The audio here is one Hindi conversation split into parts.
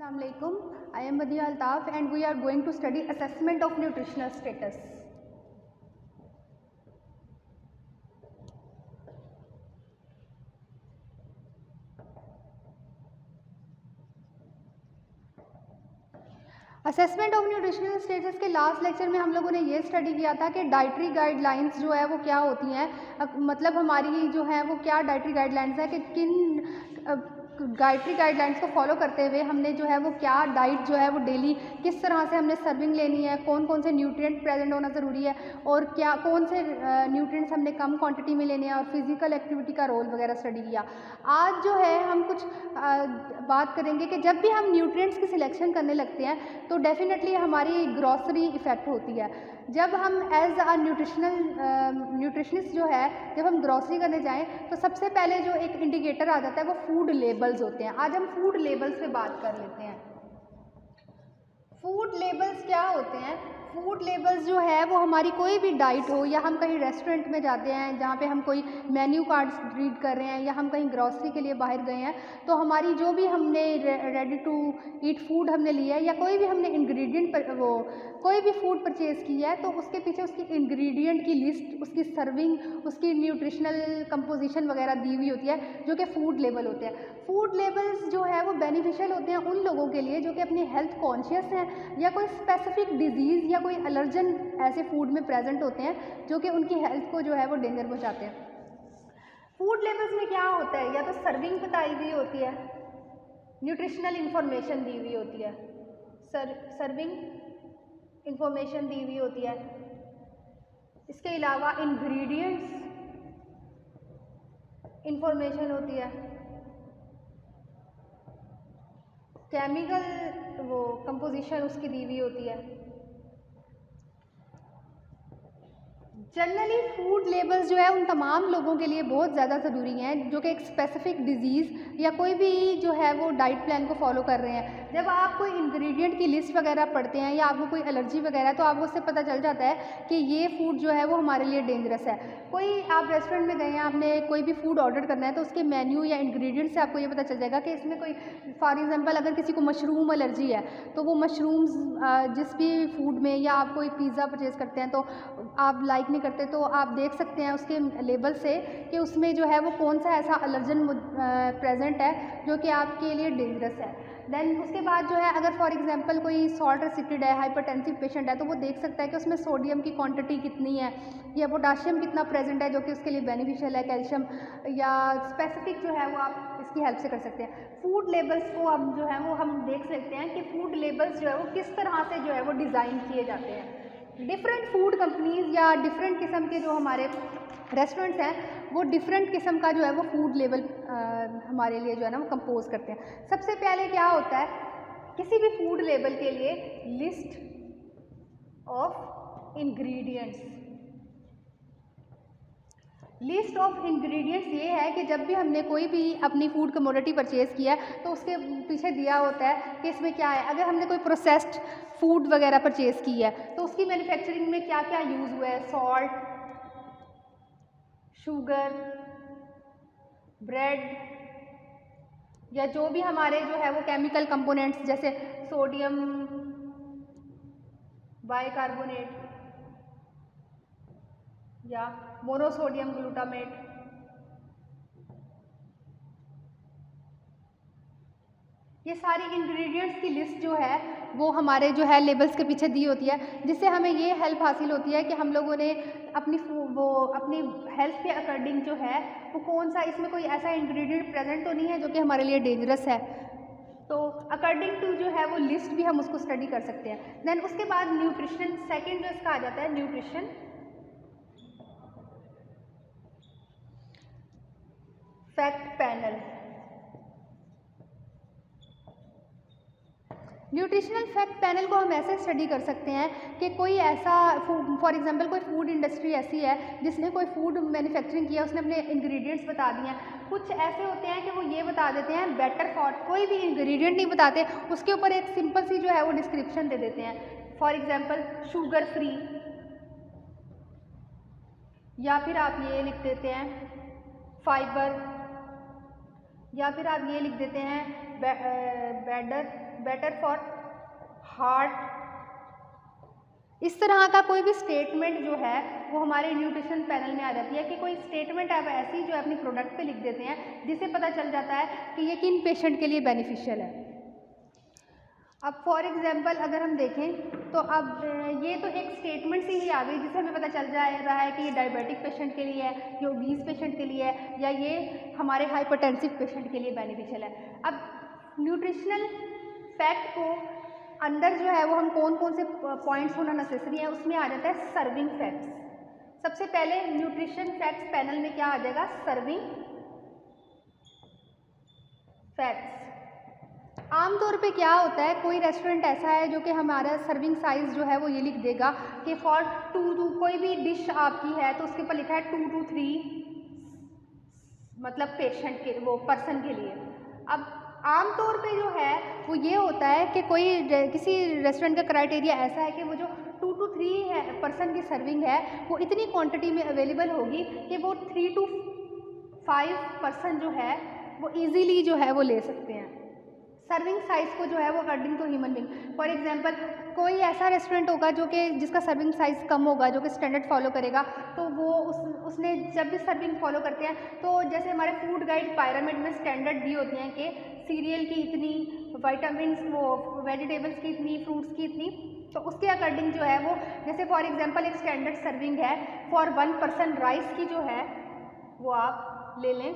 Assalamualaikum. I am Badia Altaf and we are going to study assessment of nutritional status. Assessment of nutritional status के लास्ट लेक्चर में हम लोगों ने ये स्टडी किया था कि डाइटरी गाइडलाइंस जो है वो क्या होती हैं, मतलब हमारी जो है वो क्या डाइटरी गाइडलाइंस है कि किन डाइटरी गाइडलाइंस को फॉलो करते हुए हमने जो है वो क्या डाइट जो है वो डेली किस तरह से हमने सर्विंग लेनी है, कौन कौन से न्यूट्रिएंट प्रेजेंट होना ज़रूरी है और क्या कौन से न्यूट्रिएंट्स हमने कम क्वांटिटी में लेने हैं और फिजिकल एक्टिविटी का रोल वगैरह स्टडी किया। आज जो है हम कुछ बात करेंगे कि जब भी हम न्यूट्रिएंट्स की सिलेक्शन करने लगते हैं तो डेफिनेटली हमारी ग्रॉसरी इफ़ेक्ट होती है। जब हम एज अ न्यूट्रिशनिस्ट जो है जब हम ग्रॉसरी करने जाएं तो सबसे पहले जो एक इंडिकेटर आ जाता है वो फूड लेबल्स होते हैं। आज हम फूड लेबल्स पे बात कर लेते हैं। फूड लेबल्स क्या होते हैं? फूड लेबल्स जो है वो हमारी कोई भी डाइट हो या हम कहीं रेस्टोरेंट में जाते हैं जहाँ पे हम कोई मेन्यू कार्ड रीड कर रहे हैं या हम कहीं ग्रॉसरी के लिए बाहर गए हैं तो हमारी जो भी हमने रेडी टू ईट फूड हमने लिया है या कोई भी हमने इंग्रेडिएंट पर वो कोई भी फूड परचेज़ किया है तो उसके पीछे उसकी इंग्रेडिएंट की लिस्ट, उसकी सर्विंग, उसकी न्यूट्रिशनल कंपोजिशन वगैरह दी हुई होती है जो कि फूड लेबल होते हैं। फूड लेबल्स जो है वो बेनिफिशियल होते हैं उन लोगों के लिए जो कि अपनी हेल्थ कॉन्शियस हैं या कोई स्पेसिफिक डिजीज़ या कोई एलर्जन ऐसे फूड में प्रेजेंट होते हैं जो कि उनकी हेल्थ को जो है वो डेंजर पहुंचाते हैं। फूड लेबल्स में क्या होता है, या तो सर्विंग बताई हुई होती है, न्यूट्रिशनल इंफॉर्मेशन दी हुई होती है, सर्विंग इंफॉर्मेशन दी हुई होती है। इसके अलावा इंग्रेडिएंट्स इंफॉर्मेशन होती है, केमिकल वो कंपोजिशन उसकी दी हुई होती है। जनरली फूड लेबल्स जो है उन तमाम लोगों के लिए बहुत ज़्यादा ज़रूरी हैं जो कि एक स्पेसिफिक डिजीज़ या कोई भी जो है वो डाइट प्लान को फॉलो कर रहे हैं। जब आप कोई इंग्रेडिएंट की लिस्ट वगैरह पढ़ते हैं या आपको कोई एलर्जी वगैरह तो आपको उससे पता चल जाता है कि ये फूड जो है वो हमारे लिए डेंजरस है। कोई आप रेस्टोरेंट में गए हैं, आपने कोई भी फूड ऑर्डर करना है तो उसके मेन्यू या इंग्रेडिएंट से आपको ये पता चल जाएगा कि इसमें कोई, फॉर एग्जांपल अगर किसी को मशरूम एलर्जी है तो वो मशरूम्स जिस भी फूड में, या आप कोई पिज़्ज़ा परचेज़ करते हैं तो आप लाइक नहीं करते तो आप देख सकते हैं उसके लेबल से कि उसमें जो है वो कौन सा ऐसा एलर्जन प्रेजेंट है जो कि आपके लिए डेंजरस है। देन उसके बाद जो है अगर फॉर एग्जांपल कोई सॉल्ट रेस्ट्रिक्टेड है, हाइपरटेंसिव पेशेंट है तो वो देख सकता है कि उसमें सोडियम की क्वांटिटी कितनी है या पोटाशियम कितना प्रेजेंट है जो कि उसके लिए बेनिफिशियल है, कैल्शियम या स्पेसिफिक जो है वो आप इसकी हेल्प से कर सकते हैं। फूड लेबल्स को अब जो है वो हम देख सकते हैं कि फूड लेबल्स जो है वो किस तरह से जो है वो डिज़ाइन किए जाते हैं। डिफरेंट फूड कंपनीज़ या डिफरेंट किस्म के जो हमारे रेस्टोरेंट्स हैं वो डिफरेंट किस्म का जो है वो फूड लेबल हमारे लिए जो है ना वो कंपोज करते हैं। सबसे पहले क्या होता है, किसी भी फूड लेबल के लिए list of ingredients. List of ingredients ये है कि जब भी हमने कोई भी अपनी फूड कमोडिटी परचेज़ किया है तो उसके पीछे दिया होता है कि इसमें क्या है। अगर हमने कोई प्रोसेस्ड फूड वगैरह परचेज़ की है तो उसकी मैन्युफैक्चरिंग में क्या क्या यूज़ हुआ है, सॉल्ट, शुगर, ब्रेड या जो भी हमारे जो है वो केमिकल कंपोनेंट्स जैसे सोडियम बाइकार्बोनेट या मोनोसोडियम ग्लूटामेट, ये सारी इंग्रेडिएंट्स की लिस्ट जो है वो हमारे जो है लेबल्स के पीछे दी होती है, जिससे हमें ये हेल्प हासिल होती है कि हम लोगों ने अपनी हेल्थ के अकॉर्डिंग जो है वो कौन सा, इसमें कोई ऐसा इंग्रेडिएंट प्रेजेंट तो नहीं है जो कि हमारे लिए डेंजरस है। तो अकॉर्डिंग टू जो है वो लिस्ट भी हम उसको स्टडी कर सकते हैं। देन उसके बाद न्यूट्रिशन, सेकेंड जो इसका आ जाता है nutrition fact panel. Nutritional fact panel को हम ऐसे स्टडी कर सकते हैं कि कोई ऐसा, फॉर एग्जांपल कोई फूड इंडस्ट्री ऐसी है जिसने कोई फूड मैन्युफैक्चरिंग किया, उसने अपने इंग्रेडिएंट्स बता दिए हैं। कुछ ऐसे होते हैं कि वो ये बता देते हैं बेटर फॉर, कोई भी इंग्रेडिएंट नहीं बताते, उसके ऊपर एक सिंपल सी जो है वो डिस्क्रिप्शन दे देते हैं। फॉर एग्जाम्पल शुगर फ्री, या फिर आप ये लिख देते हैं फाइबर, या फिर आप ये लिख देते हैं बेटर बेटर फॉर हार्ट। इस तरह का कोई भी स्टेटमेंट जो है वो हमारे न्यूट्रिशन पैनल में आ जाती है कि कोई स्टेटमेंट आप ऐसी जो अपनी प्रोडक्ट पे लिख देते हैं जिससे पता चल जाता है कि ये किन पेशेंट के लिए बेनिफिशियल है। अब फॉर एग्जांपल अगर हम देखें तो अब ये तो एक स्टेटमेंट से ही आ गई जिससे हमें पता चल जा रहा है कि ये डायबिटिक पेशेंट के लिए है, ये ओबीस पेशेंट के लिए है, या ये हमारे हाइपरटेंसिव पेशेंट के लिए बेनिफिशियल है। अब न्यूट्रिशनल फैक्ट को अंदर जो है वो हम कौन कौन से पॉइंट्स होना नेसेसरी है उसमें आ जाता है सर्विंग फैक्ट्स। सबसे पहले न्यूट्रिशन फैक्ट्स पैनल में क्या आ जाएगा, सर्विंग फैक्ट्स। आमतौर पे क्या होता है, कोई रेस्टोरेंट ऐसा है जो कि हमारा सर्विंग साइज़ जो है वो ये लिख देगा कि फॉर 2 कोई भी डिश आपकी है तो उसके ऊपर लिखा है 2 to 3 मतलब पेशेंट के वो पर्सन के लिए। अब आमतौर पे जो है वो ये होता है कि किसी रेस्टोरेंट का क्राइटेरिया ऐसा है कि वो जो 2 to 3 है पर्सन की सर्विंग है वो इतनी क्वांटिटी में अवेलेबल होगी कि वो 3 to 5 पर्सन जो है वो इजीली जो है वो ले सकते हैं। सर्विंग साइज़ को जो है वो according to human being. For example कोई ऐसा रेस्टोरेंट होगा जो कि जिसका सर्विंग साइज़ कम होगा, जो कि स्टैंडर्ड फॉलो करेगा, तो वो उसने जब भी सर्विंग फॉलो करते हैं तो जैसे हमारे फूड गाइड पायरामिड में स्टैंडर्ड दी होती हैं कि सीरियल की इतनी, विटामिन्स वो वेजिटेबल्स की इतनी, फ्रूट्स की इतनी, तो उसके अकॉर्डिंग जो है वो जैसे फॉर एग्जांपल एक स्टैंडर्ड सर्विंग है फॉर 1 पर्सन राइस की जो है वो आप ले लें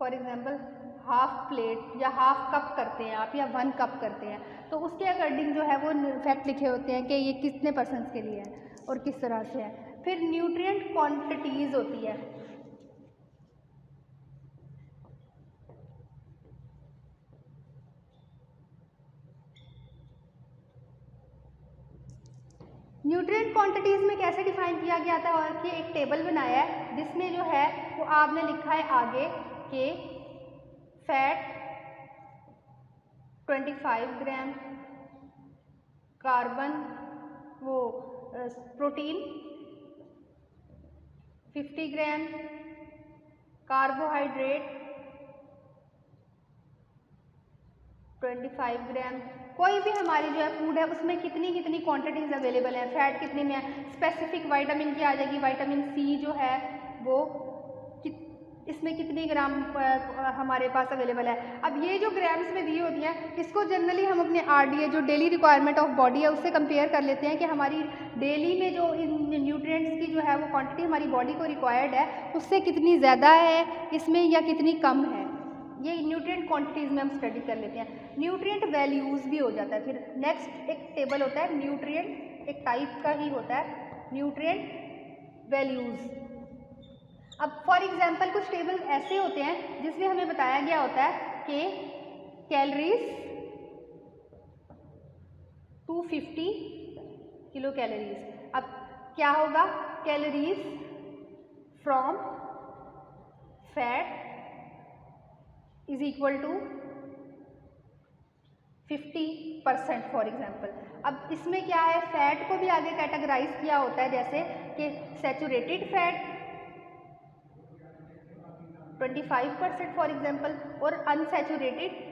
फॉर एग्जांपल हाफ प्लेट या हाफ कप करते हैं आप या 1 कप करते हैं, तो उसके अकॉर्डिंग जो है वो फैक्ट लिखे होते हैं कि ये कितने पर्सन्स के लिए है और किस तरह से है। फिर न्यूट्रिएंट क्वांटिटीज़ होती है। न्यूट्रिएंट क्वांटिटीज़ में कैसे डिफाइन किया गया था और कि एक टेबल बनाया है जिसमें जो है वो आपने लिखा है आगे कि फैट 25 ग्राम, कार्बन वो प्रोटीन 50 ग्राम, कार्बोहाइड्रेट 25 ग्राम। कोई भी हमारी जो है फूड है उसमें कितनी कितनी क्वांटिटीज़ अवेलेबल है, फैट कितनी में है, स्पेसिफिक विटामिन की आ जाएगी, विटामिन सी जो है वो इसमें कितनी ग्राम हमारे पास अवेलेबल है। अब ये जो ग्राम्स में दी होती हैं इसको जनरली हम अपने आरडीए जो डेली रिक्वायरमेंट ऑफ बॉडी है उससे कंपेयर कर लेते हैं कि हमारी डेली में जो इन न्यूट्रिएंट्स की जो है वो क्वांटिटी हमारी बॉडी को रिक्वायर्ड है उससे कितनी ज़्यादा है इसमें या कितनी कम है। ये न्यूट्रिएंट क्वांटिटीज़ में हम स्टडी कर लेते हैं। न्यूट्रिएंट वैल्यूज़ भी हो जाता है। फिर नेक्स्ट एक टेबल होता है न्यूट्रिएंट, एक टाइप का ही होता है न्यूट्रिएंट वैल्यूज़। अब फॉर एग्जांपल कुछ टेबल ऐसे होते हैं जिसमें हमें बताया गया होता है कि कैलोरीज 250 किलो कैलोरीज। अब क्या होगा, calories from fat is equal to 50% for example. अब इसमें क्या है, फैट को भी आगे कैटेगराइज किया होता है जैसे कि सैचुरेटेड फैट 25% फॉर एग्जाम्पल और अनसैचुरेटेड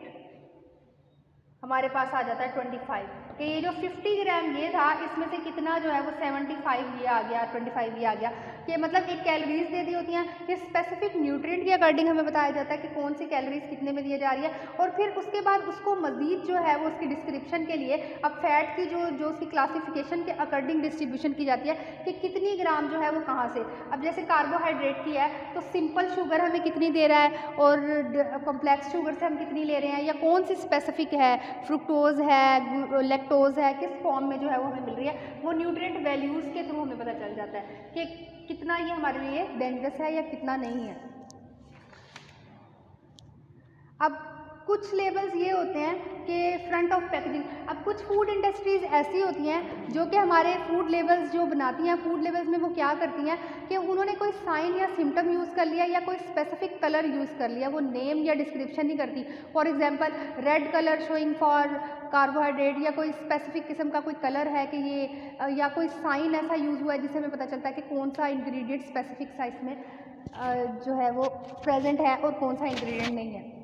हमारे पास आ जाता है 25। कि ये जो 50 ग्राम ये था इसमें से कितना जो है वो 75 ये आ गया, 25 ये आ गया। कि मतलब एक कैलोरीज दे दी होती हैं कि स्पेसिफिक न्यूट्रिएंट के अकॉर्डिंग हमें बताया जाता है कि कौन सी कैलोरीज कितने में दिए जा रही है और फिर उसके बाद उसको मज़ीद जो है वो उसकी डिस्क्रिप्शन के लिए अब फैट की जो उसकी क्लासिफिकेशन के अकॉर्डिंग डिस्ट्रीब्यूशन की जाती है कि कितनी ग्राम जो है वो कहाँ से। अब जैसे कार्बोहाइड्रेट की है तो सिंपल शुगर हमें कितनी दे रहा है और कॉम्प्लेक्स शुगर से हम कितनी ले रहे हैं या कौन सी स्पेसिफिक है, फ्रुक्टोज है, लैक्टोज है, किस फॉर्म में जो है वो हमें मिल रही है, वो न्यूट्रिएंट वैल्यूज़ के थ्रू हमें पता चल जाता है कि कितना ये हमारे लिए डेंजरस है या कितना नहीं है। अब कुछ लेबल्स ये होते हैं कि फ्रंट ऑफ पैकेजिंग। अब कुछ फूड इंडस्ट्रीज़ ऐसी होती हैं जो कि हमारे फूड लेबल्स जो बनाती हैं, फूड लेबल्स में वो क्या करती हैं कि उन्होंने कोई साइन या सिम्टम यूज़ कर लिया या कोई स्पेसिफिक कलर यूज़ कर लिया, वो नेम या डिस्क्रिप्शन नहीं करती। For example red colour showing for carbohydrate या कोई स्पेसिफिक किस्म का कोई कलर है कि ये या कोई साइन ऐसा यूज़ हुआ है जिससे हमें पता चलता है कि कौन सा इंग्रेडिएंट स्पेसिफिक साइज में जो है वो प्रेजेंट है और कौन सा इंग्रेडिएंट नहीं है।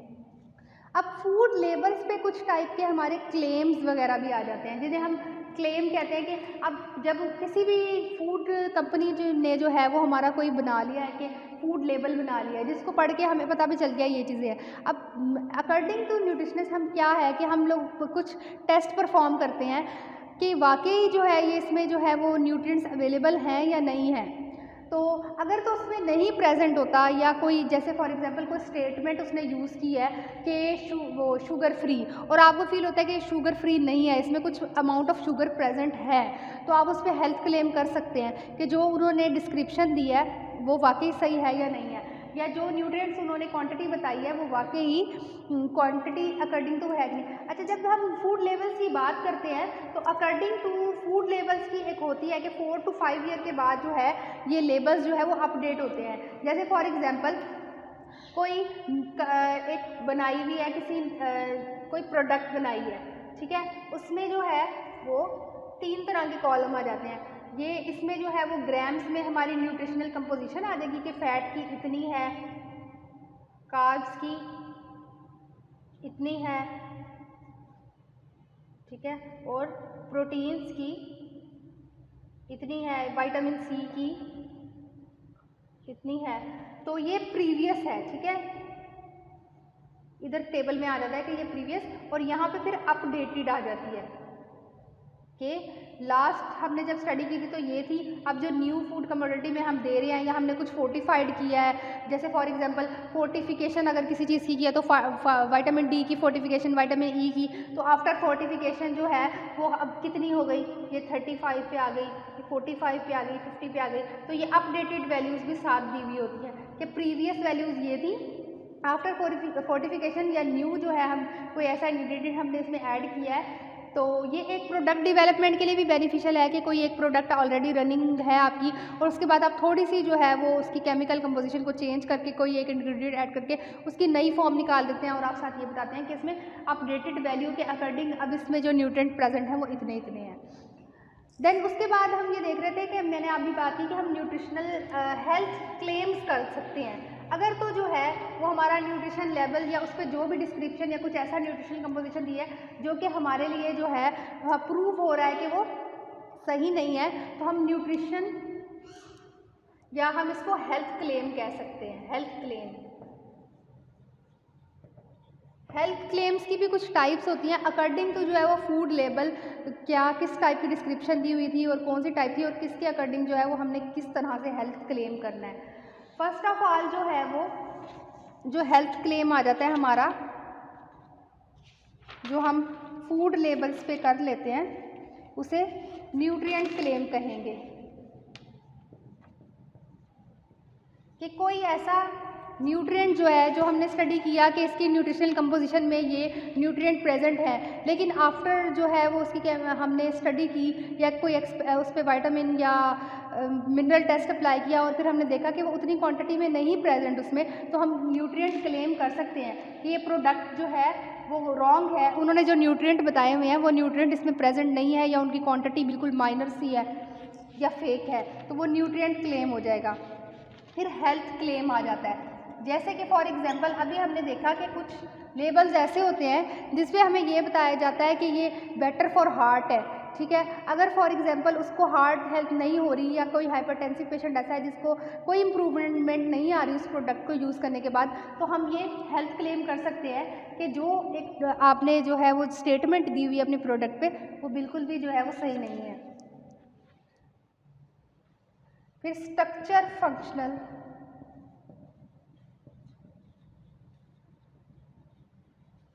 अब फूड लेबल्स पे कुछ टाइप के हमारे क्लेम्स वगैरह भी आ जाते हैं, जिन्हें हम क्लेम कहते हैं। कि अब जब किसी भी फूड कंपनी ने जो है वो हमारा कोई बना लिया है कि फूड लेबल बना लिया है, जिसको पढ़ के हमें पता भी चल गया ये चीज़ें हैं। अब अकॉर्डिंग टू न्यूट्रिशनिस्ट हम क्या है कि हम लोग कुछ टेस्ट परफॉर्म करते हैं कि वाकई जो है ये इसमें जो है वो न्यूट्रिएंट्स अवेलेबल हैं या नहीं है। तो अगर तो उसमें नहीं प्रेजेंट होता, या कोई जैसे फॉर एग्जांपल कोई स्टेटमेंट उसने यूज़ की है कि वो शुगर फ्री, और आपको फील होता है कि शुगर फ्री नहीं है, इसमें कुछ अमाउंट ऑफ शुगर प्रेजेंट है, तो आप उस पर हेल्थ क्लेम कर सकते हैं कि जो उन्होंने डिस्क्रिप्शन दी है वो वाकई सही है या नहीं है, या जो न्यूट्रिएंट्स उन्होंने क्वांटिटी बताई है वो वाकई क्वांटिटी अकॉर्डिंग टू है कि नहीं। अच्छा, जब हम फूड लेवल्स की बात करते हैं तो अकॉर्डिंग टू फूड लेवल्स की एक होती है कि 4 to 5 ईयर के बाद जो है ये लेबल्स जो है वो अपडेट होते हैं। जैसे फॉर एग्जांपल कोई एक बनाई हुई है किसी कोई प्रोडक्ट बनाई है, ठीक है, उसमें जो है वो 3 तरह के कॉलम आ जाते हैं। ये इसमें जो है वो ग्राम्स में हमारी न्यूट्रिशनल कंपोजिशन आ जाएगी कि फैट की इतनी है, कार्ब्स की इतनी है, ठीक है, और प्रोटीन्स की इतनी है, विटामिन सी की इतनी है। तो ये प्रीवियस है, ठीक है, इधर टेबल में आ जाता है कि ये प्रीवियस, और यहाँ पे फिर अपडेटेड आ जाती है कि लास्ट हमने जब स्टडी की थी तो ये थी, अब जो न्यू फूड कमोडिटी में हम दे रहे हैं या हमने कुछ फोर्टिफाइड किया है, जैसे फॉर एग्जांपल फोर्टिफिकेशन अगर किसी चीज़ की किया तो विटामिन डी की फोर्टिफिकेशन, विटामिन ई की, तो आफ्टर फोर्टिफिकेशन जो है वो अब कितनी हो गई, ये 35 पे आ गई, 45 पे आ गई, 50 पे आ गई। तो ये अपडेटेड वैल्यूज़ भी साथ दी हुई होती है कि प्रीवियस वैल्यूज़ ये थी, आफ्टर फोर्टिफिकेशन या न्यू जो है हम कोई ऐसा इंग्रेडिएंट हमने इसमें ऐड किया है। तो ये एक प्रोडक्ट डेवलपमेंट के लिए भी बेनिफिशियल है कि कोई एक प्रोडक्ट ऑलरेडी रनिंग है आपकी, और उसके बाद आप थोड़ी सी जो है वो उसकी केमिकल कंपोजिशन को चेंज करके कोई एक इंग्रेडिएंट ऐड करके उसकी नई फॉर्म निकाल देते हैं, और आप साथ ये बताते हैं कि इसमें अपडेटेड वैल्यू के अकॉर्डिंग अब इसमें जो न्यूट्रिएंट प्रेजेंट है वो इतने इतने हैं। देन उसके बाद हम ये देख रहे थे कि मैंने अभी बात की कि हम न्यूट्रिशनल हेल्थ क्लेम्स कर सकते हैं। अगर तो जो है वो हमारा न्यूट्रिशन लेवल या उस पर जो भी डिस्क्रिप्शन या कुछ ऐसा न्यूट्रिशन कंपोजिशन दी है जो कि हमारे लिए जो है प्रूव हो रहा है कि वो सही नहीं है, तो हम न्यूट्रिशन या हम इसको हेल्थ क्लेम कह सकते हैं। हेल्थ क्लेम्स की भी कुछ टाइप्स होती हैं अकॉर्डिंग टू जो है वो फूड लेबल क्या किस टाइप की डिस्क्रिप्शन दी हुई थी और कौन सी टाइप थी और किसके अकॉर्डिंग जो है वो हमने किस तरह से हेल्थ क्लेम करना है। फर्स्ट ऑफ ऑल जो है वो जो हेल्थ क्लेम आ जाता है हमारा, जो हम फूड लेबल्स पे कर लेते हैं उसे न्यूट्रिएंट क्लेम कहेंगे, कि कोई ऐसा न्यूट्रिएंट जो है जो हमने स्टडी किया कि इसकी न्यूट्रिशनल कंपोजिशन में ये न्यूट्रिएंट प्रेजेंट है, लेकिन आफ्टर जो है वो उसकी हमने स्टडी की या कोई उस पर विटामिन या मिनरल टेस्ट अप्लाई किया और फिर हमने देखा कि वो उतनी क्वांटिटी में नहीं प्रेजेंट उसमें, तो हम न्यूट्रिएंट क्लेम कर सकते हैं कि ये प्रोडक्ट जो है वो रॉन्ग है, उन्होंने जो न्यूट्रिएंट बताए हुए हैं वो न्यूट्रिएंट इसमें प्रेजेंट नहीं है या उनकी क्वांटिटी बिल्कुल माइनर सी है या फेक है, तो वो न्यूट्रिएंट क्लेम हो जाएगा। फिर हेल्थ क्लेम आ जाता है, जैसे कि फॉर एग्जांपल अभी हमने देखा कि कुछ लेबल्स ऐसे होते हैं जिसपे हमें ये बताया जाता है कि ये बेटर फॉर हार्ट है, ठीक है। अगर फॉर एग्जांपल उसको हार्ट हेल्थ नहीं हो रही या कोई हाइपरटेंसिव पेशेंट ऐसा है जिसको कोई इम्प्रूवमेंट नहीं आ रही उस प्रोडक्ट को यूज़ करने के बाद, तो हम ये हेल्थ क्लेम कर सकते हैं कि जो एक आपने जो है वो स्टेटमेंट दी हुई है अपने प्रोडक्ट पे वो बिल्कुल भी जो है वो सही नहीं है। फिर स्ट्रक्चर फंक्शनल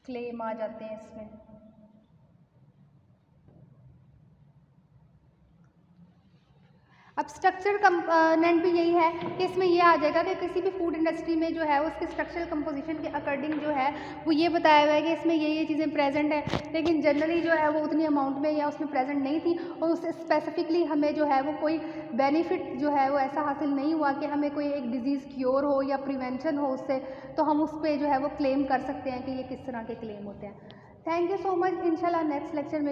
क्लेम आ जाते हैं इसमें। अब स्ट्रक्चर कंपोनेंट भी यही है कि इसमें ये आ जाएगा कि किसी भी फूड इंडस्ट्री में जो है उसके स्ट्रक्चरल कंपोजिशन के अकॉर्डिंग जो है वो ये बताया हुआ है कि इसमें ये चीज़ें प्रेजेंट है, लेकिन जनरली जो है वो उतनी अमाउंट में या उसमें प्रेजेंट नहीं थी और उससे स्पेसिफिकली हमें जो है वो कोई बेनिफिट जो है वो ऐसा हासिल नहीं हुआ कि हमें कोई एक डिजीज़ क्योर हो या प्रिवेंशन हो उससे, तो हम उस पर जो है वो क्लेम कर सकते हैं कि ये किस तरह के क्लेम होते हैं। Thank you so much. इंशाल्लाह नेक्स्ट लेक्चर में